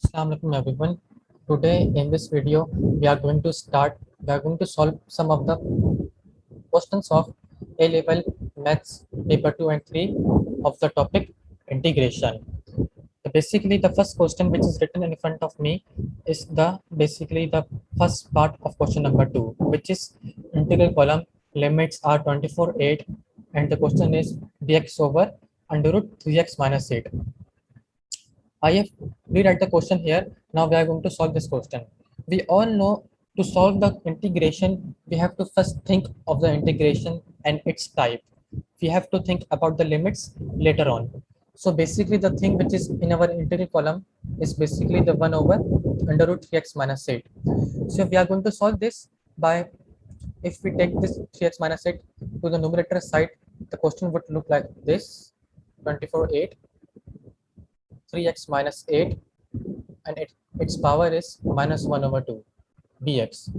Assalamu alaikum everyone. Today in this video we are going to solve some of the questions of A level maths paper 2 and 3 of the topic integration. So basically the first question which is written in front of me is the first part of question number 2, which is integral column limits are 24 8 and the question is dx over under root 3x minus 8. I have rewrite the question here. Now we are going to solve this question. We all know to solve the integration, we have to first think of the integration and its type. We have to think about the limits later on. So basically the thing which is in our integral column is basically the 1 over under root 3x minus 8. So we are going to solve this by, if we take this 3x minus 8 to the numerator side, the question would look like this: 24 8 3x minus 8 and its power is minus 1 over 2 dx.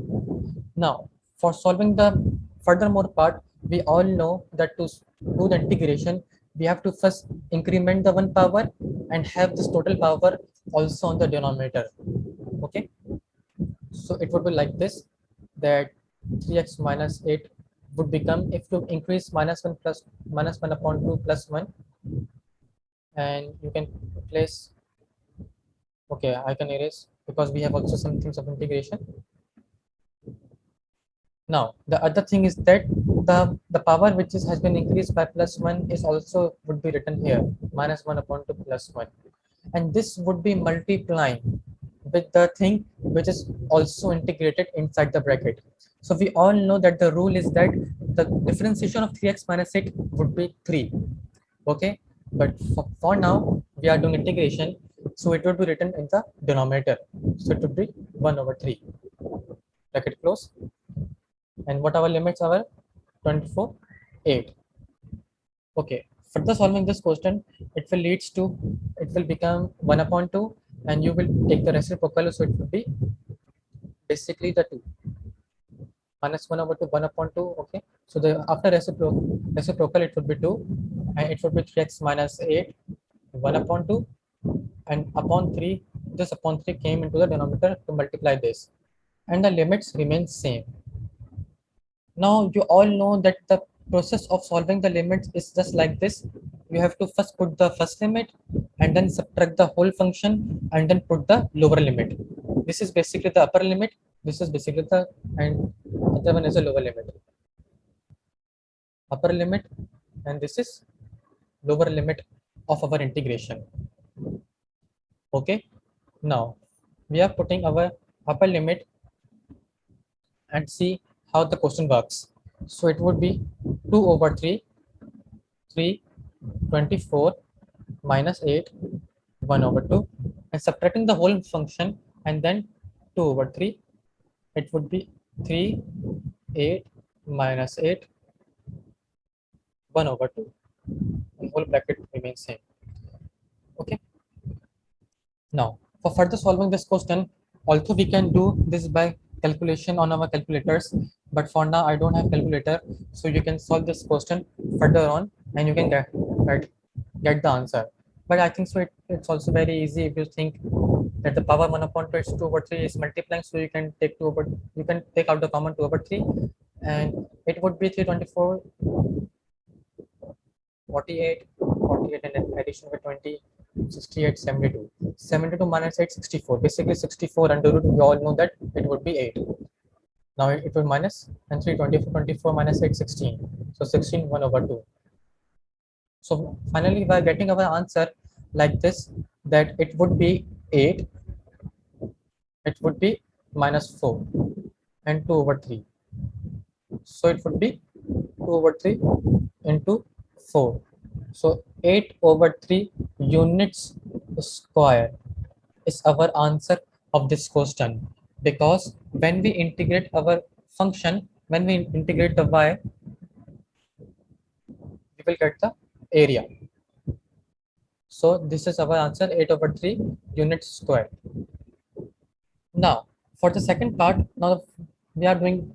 Now, for solving the furthermore part, we all know that to do the integration, we have to first increment the one power and have this total power also on the denominator. Okay, so it would be like this, that 3x minus 8 would become, if you increase minus 1 upon 2 plus 1, and you can place, okay, I can erase because we have also some things of integration. Now, the other thing is that the power which has been increased by plus 1 is also would be written here, minus 1 upon 2 plus 1. And this would be multiplying with the thing which is also integrated inside the bracket. So we all know that the rule is that the differentiation of 3x minus 8 would be 3. Okay, but for now we are doing integration, so it would be written in the denominator. So it would be 1 over 3, bracket close. And what our limits are? 24 8. Okay, further solving this question, it will become 1 upon 2, and you will take the reciprocal, so it will be basically the 2 minus 1 over 2, 1 upon 2. Okay, so the after reciprocal it would be 2, and it would be 3x minus 8 1 upon 2, and upon 3, this upon 3 came into the denominator to multiply this, and the limits remain same. Now you all know that the process of solving the limits is just like this. You have to first put the first limit and then subtract the whole function and then put the lower limit. This is basically the upper limit. This is basically the, and other one is a lower limit. Upper limit, and this is lower limit of our integration. Okay. Now we are putting our upper limit and see how the question works. So it would be 2 over 3, 3, 24 minus 8, 1 over 2, and subtracting the whole function and then 2 over 3, it would be 3, 8 minus 8, 1 over 2, and whole bracket remains same. Okay. Now, for further solving this question, although we can do this by calculation on our calculators, but for now I don't have calculator, so you can solve this question further on and you can get the answer. But I think so it's also very easy if you think that the power 1 upon 2 is 2 over 3 is multiplying, so you can take out the common 2 over 3, and it would be 324 48 and then addition with 20, 68, 72. 72 minus 8, 64. Basically 64 under root, we all know that it would be 8. Now it will minus, and 24 minus 8, 16. So 16, 1 over 2. So finally we are getting our answer like this, that it would be 8, it would be minus 4, and 2 over 3. So it would be 2 over 3 into 4. So 8 over 3 units square is our answer of this question, because when we integrate our function, when we integrate the y, we will get the area. So this is our answer, 8 over 3 units square. Now for the second part, now we are doing,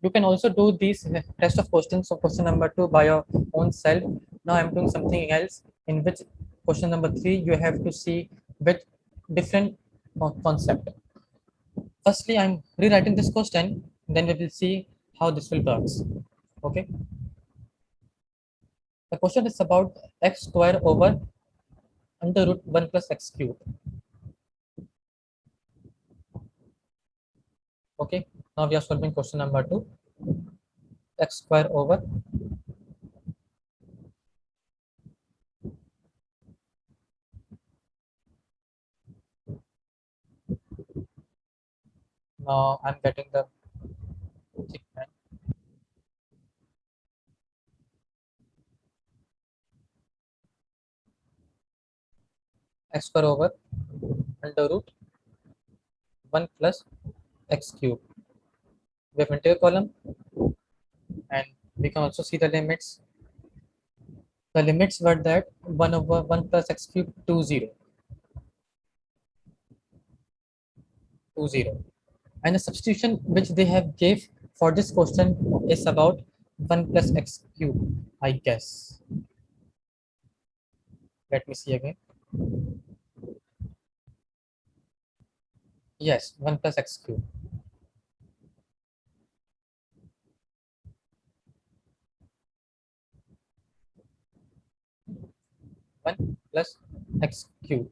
you can also do these rest of questions of question number 2 by your own self. Now I'm doing something else, in which question number 3 you have to see with different concept. Firstly, I'm rewriting this question, then we will see how this will work. Okay. The question is about x square over under root 1 plus x cube. Okay. Now we are solving question number 2. X square over now I'm getting the thick pen. X square over under root 1 plus x cube. We have entire column and we can also see the limits. The limits were that 1 over 1 plus x cube 20, 20. And the substitution which they have gave for this question is about 1 plus x cube, I guess. Let me see again. Yes, 1 plus x cube. One plus x cube.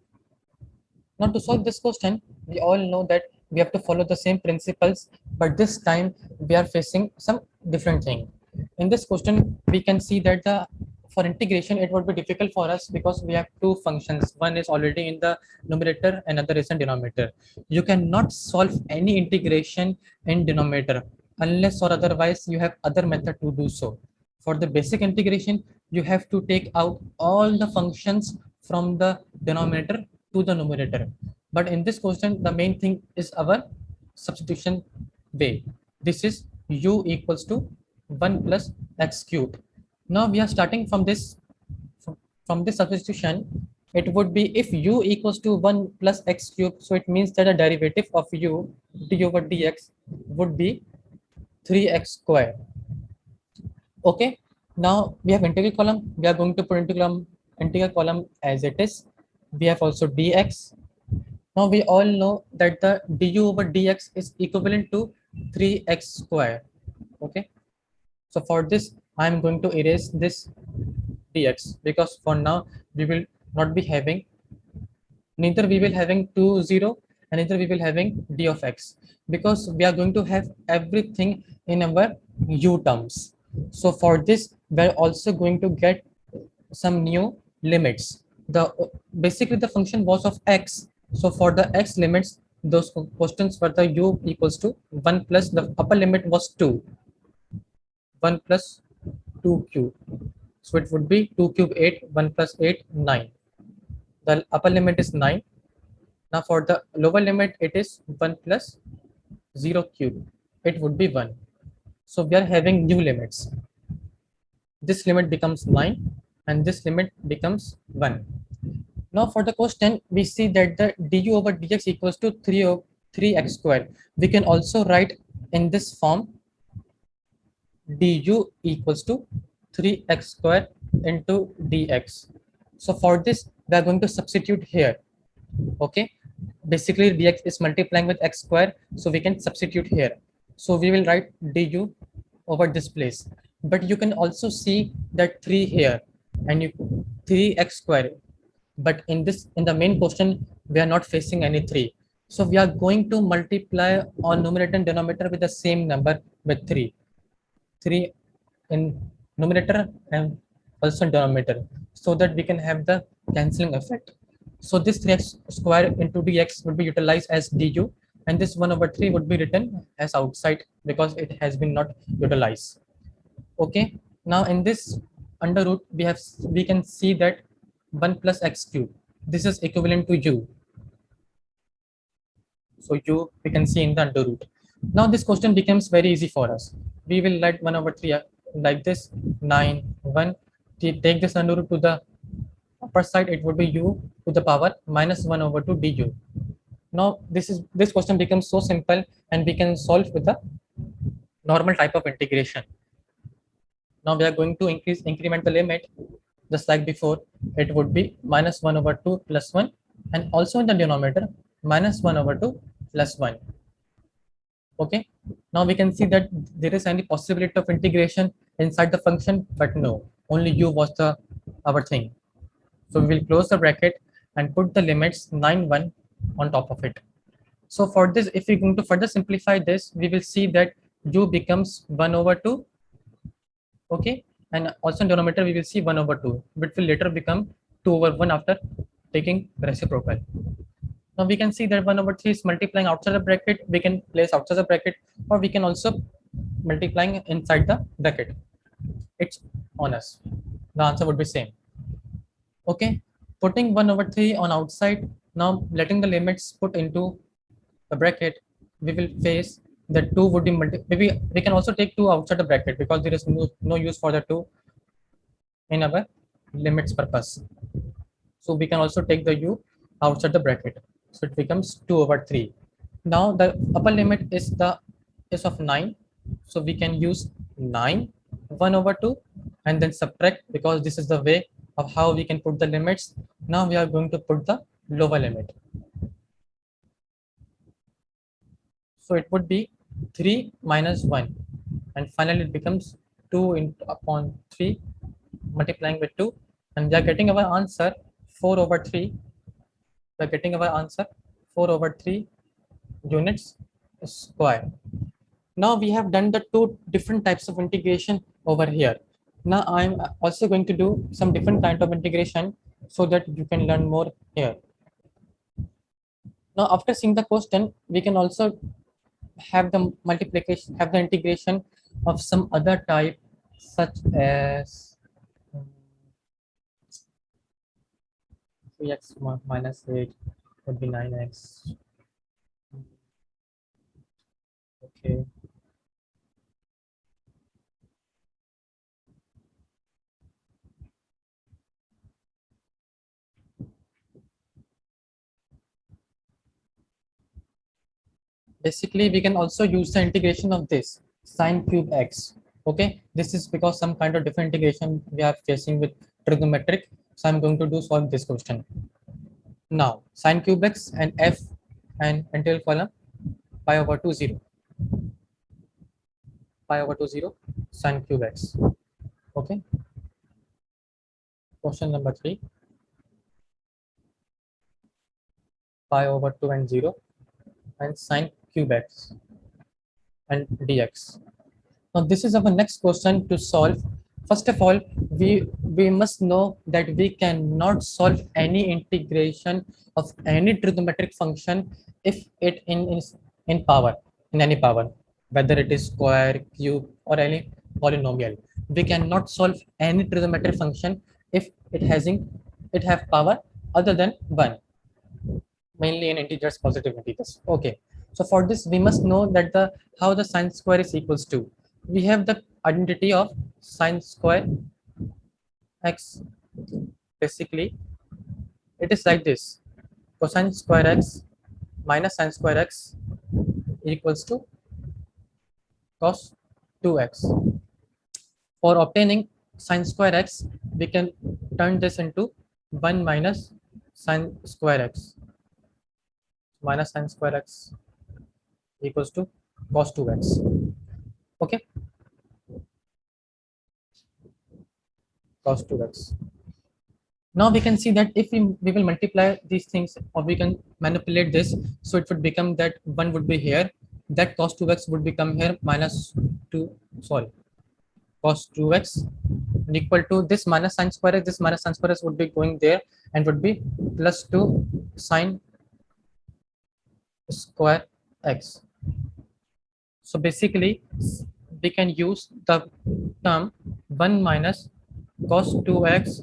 Now to solve this question, we all know that we have to follow the same principles, but this time we are facing some different thing. In this question, we can see that the for integration it would be difficult for us because we have two functions. One is already in the numerator, another is in denominator. You cannot solve any integration in denominator unless or otherwise you have other method to do so. For the basic integration, you have to take out all the functions from the denominator to the numerator. But in this question, the main thing is our substitution way. This is u equals to 1 plus x cube. Now we are starting from this substitution. It would be if u equals to 1 plus x cube, so it means that the derivative of u d over dx would be 3x square. Okay, now we have integral column. We are going to put integral column as it is. We have also dx. Now we all know that the du over dx is equivalent to 3x square. Okay, so for this I am going to erase this dx because for now we will not be having, neither we will having 2 0 and neither we will having d of x, because we are going to have everything in our u terms. So for this we are also going to get some new limits. The basically the function was of x, so for the x limits, those questions were the u equals to 1 plus the upper limit was 2, 1 plus 2 cube, so it would be 2 cube 8, 1 plus 8 9. The upper limit is 9. Now for the lower limit it is 1 plus 0 cube, it would be 1. So we are having new limits. This limit becomes 9 and this limit becomes 1. Now for the question, we see that the du over dx equals to 3x square. We can also write in this form du equals to 3x square into dx. So for this, we are going to substitute here. Okay, basically dx is multiplying with x square, so we can substitute here. So we will write du over this place, but you can also see that 3 here and 3x square, but in the main question we are not facing any 3, so we are going to multiply on numerator and denominator with the same number with 3 in numerator and also in denominator, so that we can have the cancelling effect. So this 3x square into dx would be utilized as du, and this 1 over 3 would be written as outside because it has been not utilized. Okay, now in this under root we can see that 1 plus x cube, this is equivalent to u, so u we can see in the under root. Now this question becomes very easy for us. We will write 1 over 3 like this, 9 1, take this under root to the upper side, it would be u to the power minus 1 over 2 du. Now this question becomes so simple and we can solve with a normal type of integration. Now we are going to increment the limit just like before. It would be minus 1 over 2 plus 1 and also in the denominator minus 1 over 2 plus 1. Okay, now we can see that there is any possibility of integration inside the function, but no, only u was the our thing. So we will close the bracket and put the limits 9 1 on top of it. So for this, if we're going to further simplify this, we will see that u becomes 1 over 2. Okay, and also in denominator we will see 1 over 2, which will later become 2 over 1 after taking reciprocal. Now we can see that 1 over 3 is multiplying outside the bracket. We can place outside the bracket, or we can also multiplying inside the bracket. It's on us. The answer would be same. Okay, putting 1 over 3 on outside. Now letting the limits put into the bracket, we will face the 2 would be maybe we can also take 2 outside the bracket because there is no use for the 2 in our limits purpose. So we can also take the u outside the bracket. So it becomes 2 over 3. Now the upper limit is of 9. So we can use 9, 1 over 2, and then subtract, because this is the way of how we can put the limits. Now we are going to put the lower limit. So it would be 3 minus 1, and finally it becomes 2 upon 3 multiplying with 2, and we are getting our answer 4 over 3. We are getting our answer 4 over 3 units square. Now we have done the two different types of integration over here. Now I'm also going to do some different kind of integration so that you can learn more here. Now after seeing the question, we can also have the multiplication, have the integration of some other type, such as 3x minus 8 would be 9x. Okay. Basically, we can also use the integration of this sine cube x. Okay, this is because some kind of different integration we are facing with trigonometric. So I'm going to do solve this question. Now sine cube x and f and integral column pi over 2 0. Pi over 2 0 sine cube x. Okay. Question number 3. Pi over 2 and 0 and sine cube x and dx. Now this is our next question to solve. First of all, we must know that we cannot solve any integration of any trigonometric function if it in power, in any power, whether it is square, cube, or any polynomial. We cannot solve any trigonometric function if it have power other than 1, mainly in integers, positive integers. Okay, so for this we must know that the how the sine square is equals to, we have the identity of sine square x. Basically it is like this: cosine square x minus sine square x equals to cos 2x. For obtaining sine square x, we can turn this into 1 minus sine square x. Minus sine square x equals to cos 2x. Okay, cos 2x. Now we can see that if we will multiply these things, or we can manipulate this, so it would become that 1 would be here, that cos 2x would become here minus 2, sorry, cos 2x equal to this minus sine square x, this minus sine square x would be going there and would be plus 2 sine square x. So basically we can use the term 1 minus cos 2x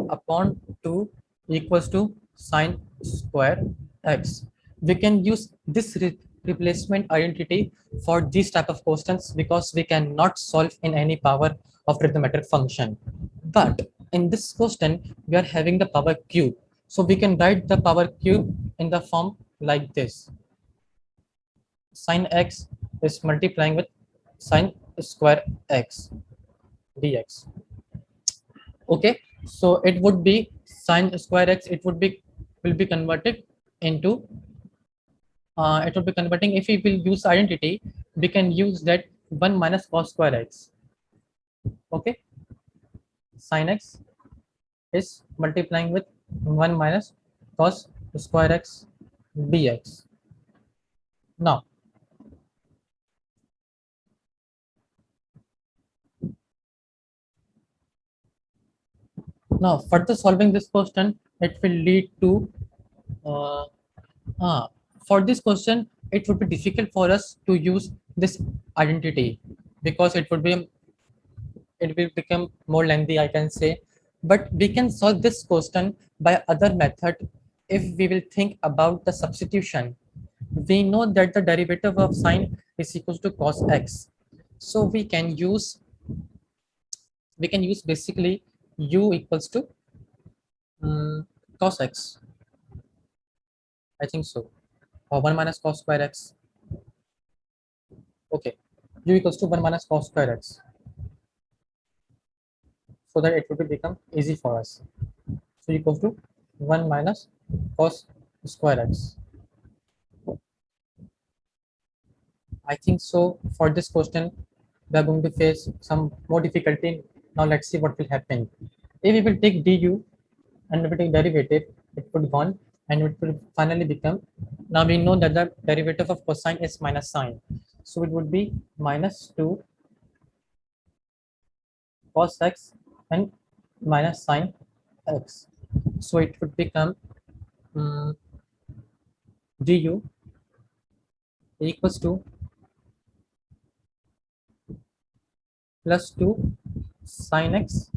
upon 2 equals to sine square x. We can use this replacement identity for these type of questions because we cannot solve in any power of trigonometric function. But in this question, we are having the power cube. So we can write the power cube in the form like this. Sine x is multiplying with sine square x dx. Okay, so it would be sine square x, it would be will be converted into it will be converting. If we will use identity, we can use that 1 minus cos square x. Okay, sin x is multiplying with 1 minus cos square x dx. Now further solving this question, it will lead to uh, for this question, it would be difficult for us to use this identity because it will become more lengthy, I can say. But we can solve this question by other method if we will think about the substitution. We know that the derivative of sine is equals to cos x. So we can use basically u equals to cos x. I think so. Or 1 minus cos square x. Okay. U equals to 1 minus cos square x. So that it would become easy for us. So equals to 1 minus cos square x. I think so. For this question, we are going to face some more difficulty. Now let's see what will happen. If we will take du and we will take derivative, it would 1 and it will finally become. Now we know that the derivative of cosine is minus sine. So it would be minus 2 cos x and minus sine x. So it would become du equals to plus 2 sin x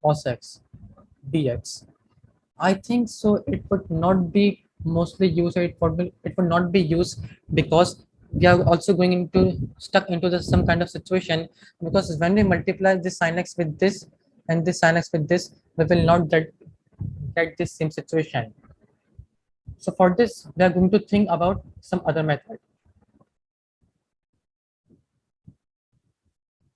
cos x dx. I think so. It would not be mostly used. It would not be used because we are also going into stuck into some kind of situation, because when we multiply this sin x with this and this sin x with this, we will not get this same situation. So for this, we are going to think about some other method.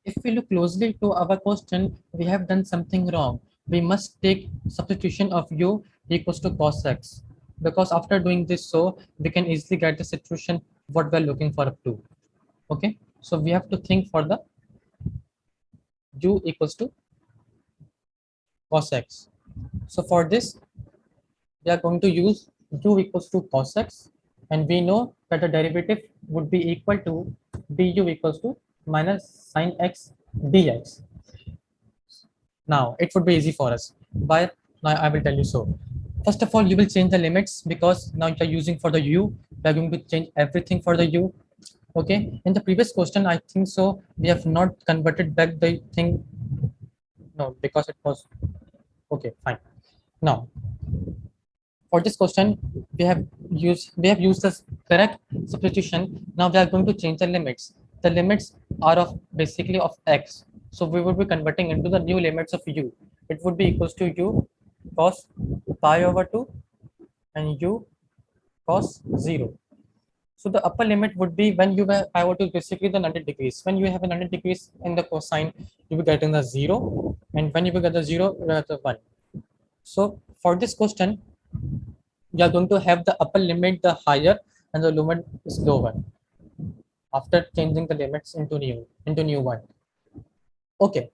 If we look closely to our question, we have done something wrong. We must take substitution of u equals to cos x, because after doing this, so we can easily get the situation what we are looking for up to. Okay, so we have to think for the u equals to cos x. So for this, we are going to use u equals to cos x, and we know that the derivative would be equal to du equals to minus sin x dx. Now it would be easy for us. But now I will tell you so. First of all, you will change the limits because now you are using for the u. We are going to change everything for the u. Okay. In the previous question, I think so. We have not converted back the thing. No, because it was okay. Fine. Now for this question, we have used the correct substitution. Now we are going to change the limits. The limits are of basically of x. So we will be converting into the new limits of u. It would be equals to u cos pi over 2 and u cos 0. So the upper limit would be when you were pi over 2 is basically the 90 degrees. When you have a 90 degrees in the cosine, you will get in the 0, and when you will get the 0, you will get the 1. So for this question, you are going to have the upper limit the higher and the limit is lower after changing the limits into new one. Okay,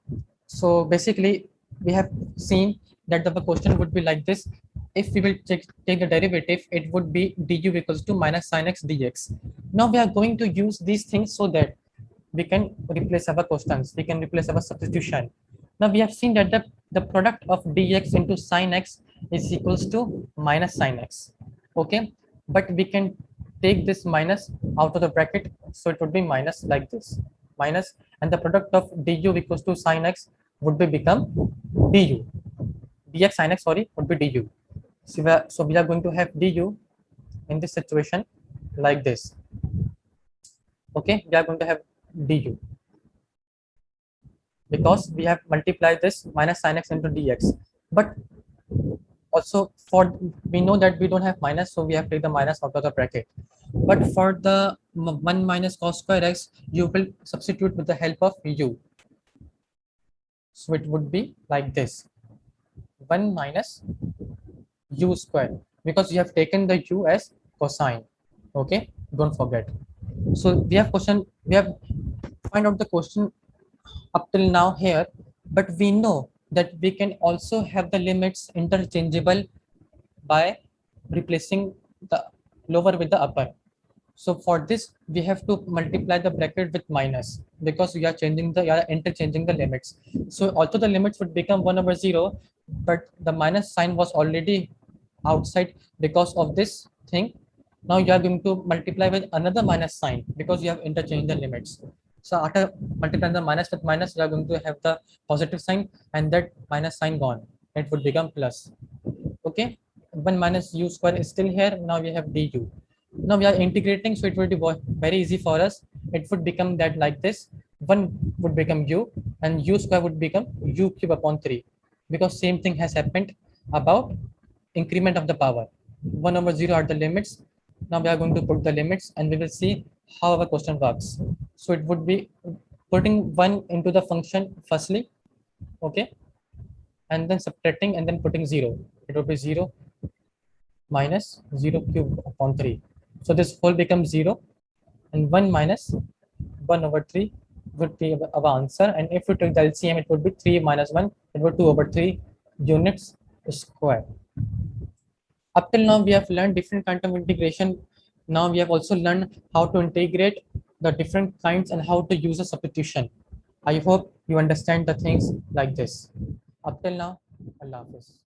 so basically we have seen that the question would be like this. If we will take the derivative, it would be du equals to minus sin x dx. Now we are going to use these things so that we can replace our questions, we can replace our substitution. Now we have seen that the product of dx into sin x is equals to minus sin x. Okay, but we can take this minus out of the bracket, so it would be minus like this, minus, and the product of du equals to sin x would be become du. Dx sin x, sorry, would be du. So we are going to have du in this situation like this. Okay, we are going to have du because we have multiplied this minus sin x into dx. But also for we know that we don't have minus, so we have to take the minus out of the bracket. But for the 1 minus cos square x, you will substitute with the help of u. So it would be like this: 1 minus u square. because you have taken the u as cosine. Okay, don't forget. So we have find out the question up till now here, but we know that we can also have the limits interchangeable by replacing the lower with the upper. So for this, we have to multiply the bracket with minus because we are interchanging the limits. So although the limits would become 1 over 0, but the minus sign was already outside because of this thing. Now you are going to multiply with another minus sign because you have interchanged the limits. So after multiplying the minus with minus, you are going to have the positive sign, and that minus sign gone. It would become plus. Okay, 1 minus u square is still here. Now we have du. Now we are integrating, so it will be very easy for us. It would become that like this. 1 would become u, and u square would become u cube upon 3, because same thing has happened about increment of the power. 1 over 0 are the limits. Now we are going to put the limits, and we will see how our question works. So it would be putting 1 into the function firstly, okay, and then subtracting and then putting 0. It would be 0 minus 0 cube upon 3. So this whole becomes 0, and 1 minus 1 over 3 would be our answer. And if we take the LCM, it would be 3 minus 1, it would 2 over 3 units square. Up till now, we have learned different kinds of integration. Now we have also learned how to integrate the different kinds and how to use a substitution. I hope you understand the things like this. Up till now, Allah Hafiz.